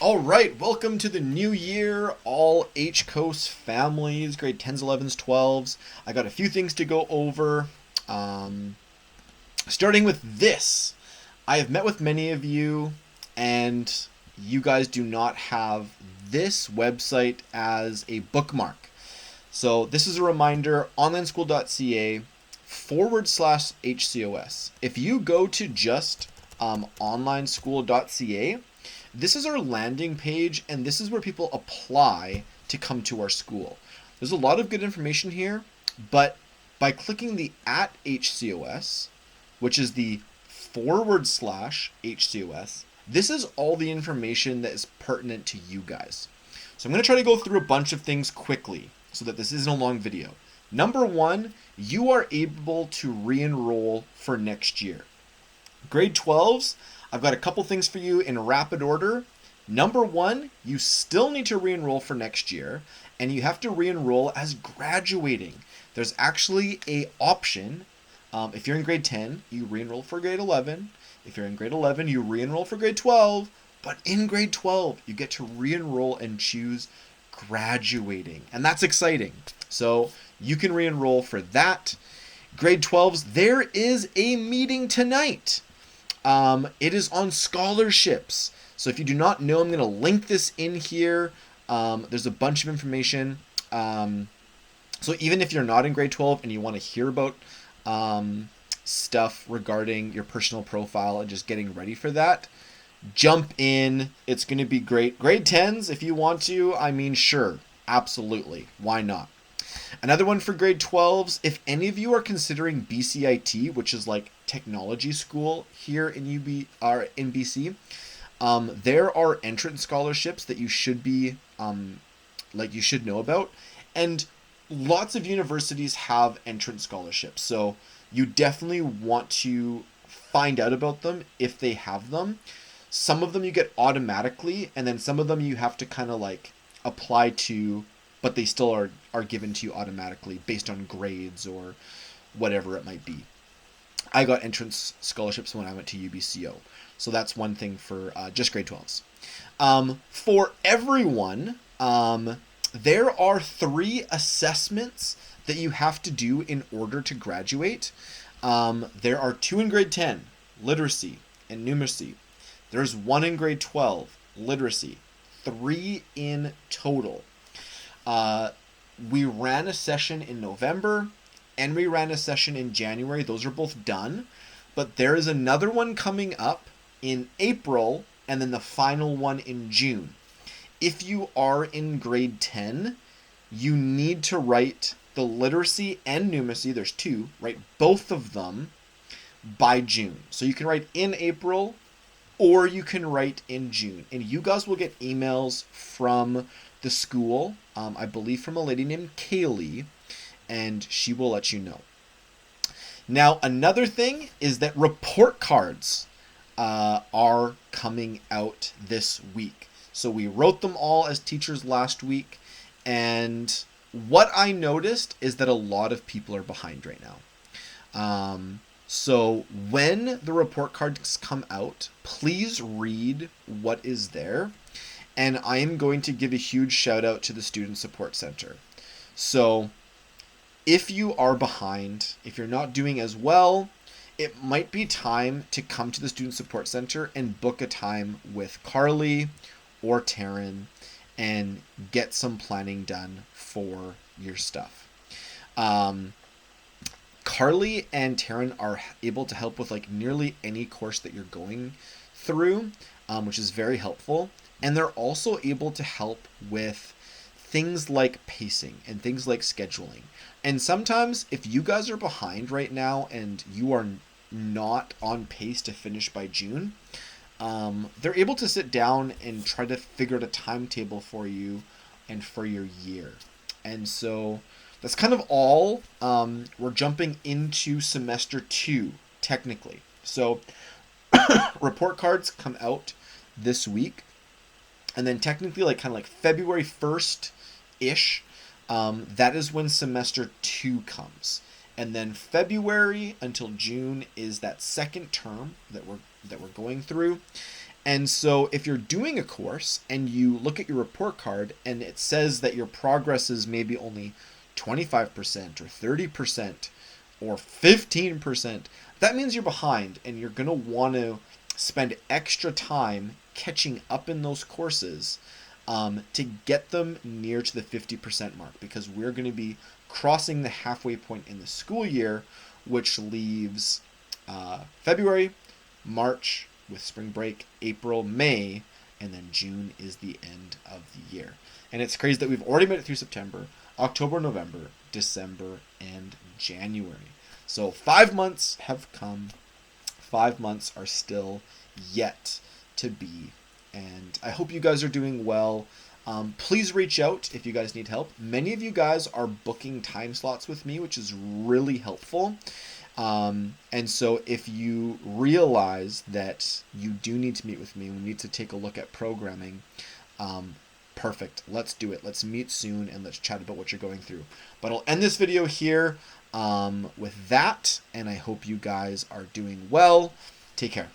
All right, welcome to the new year, all H Coast families, grade 10s, 11s, 12s. I got a few things to go over. Um, Starting with this, I have met with many of you, and you guys do not have this website as a bookmark. So, this is a reminder onlineschool.ca /HCOS. If you go to just onlineschool.ca, this is our landing page, and this is where people apply to come to our school. There's a lot of good information here, but by clicking the at HCOS, which is the /HCOS, this is all the information that is pertinent to you guys. So I'm going to try to go through a bunch of things quickly so that this isn't a long video. Number one, you are able to re-enroll for next year. Grade 12s, I've got a couple things for you in rapid order. Number one, you still need to re-enroll for next year, and you have to re-enroll as graduating. There's actually a option. If you're in grade 10, you re-enroll for grade 11. If you're in grade 11, you re-enroll for grade 12. But in grade 12, you get to re-enroll and choose graduating. And that's exciting. So you can re-enroll for that. Grade 12s, there is a meeting tonight. It is on scholarships. So if you do not know, I'm going to link this in here. There's a bunch of information. So even if you're not in grade 12 and you want to hear about stuff regarding your personal profile and just getting ready for that, jump in. It's going to be great. Grade 10s, if you want to, sure, absolutely. Why not? Another one for grade 12s, if any of you are considering BCIT, which is like technology school here in BC, there are entrance scholarships that you should be you should know about, and lots of universities have entrance scholarships, so you definitely want to find out about them if they have them. Some of them you get automatically, and then some of them you have to kind of like apply to, but they still are given to you automatically based on grades or whatever it might be. I got entrance scholarships when I went to UBCO. So that's one thing for just grade 12s. For everyone, there are 3 assessments that you have to do in order to graduate. There are 2 in grade 10, literacy and numeracy. There's 1 in grade 12, literacy. 3 in total. We ran a session in November and we ran a session in January. Those are both done. But there is another one coming up in April and then the final one in June. If you are in grade 10, you need to write the literacy and numeracy. There's 2, write both of them by June. So you can write in April or you can write in June. And you guys will get emails from the school, I believe from a lady named Kaylee, and she will let you know. Now, another thing is that report cards are coming out this week. So we wrote them all as teachers last week, and what I noticed is that a lot of people are behind right now. So when the report cards come out, please read what is there. And I am going to give a huge shout out to the Student Support Center. So if you are behind, if you're not doing as well, it might be time to come to the Student Support Center and book a time with Carly or Taryn and get some planning done for your stuff. Carly and Taryn are able to help with like nearly any course that you're going through, which is very helpful. And they're also able to help with things like pacing and things like scheduling. And sometimes if you guys are behind right now and you are not on pace to finish by June, they're able to sit down and try to figure out a timetable for you and for your year. And so that's kind of all. We're jumping into semester 2, technically. So report cards come out this week. And then technically like February 1st-ish, that is when semester 2 comes. And then February until June is that second term that we're going through. And so if you're doing a course and you look at your report card and it says that your progress is maybe only 25% or 30% or 15%, that means you're behind and you're going to want to spend extra time catching up in those courses to get them near to the 50% mark, because we're going to be crossing the halfway point in the school year, which leaves February, March with spring break, April, May, and then June is the end of the year. And it's crazy that we've already made it through September, October, November, December, and January. So 5 months have come. 5 months are still yet to be. And I hope you guys are doing well. Please reach out if you guys need help. Many of you guys are booking time slots with me, which is really helpful. And so if you realize that you do need to meet with me, we need to take a look at programming, perfect. Let's do it. Let's meet soon and let's chat about what you're going through. But I'll end this video here with that, and I hope you guys are doing well. Take care.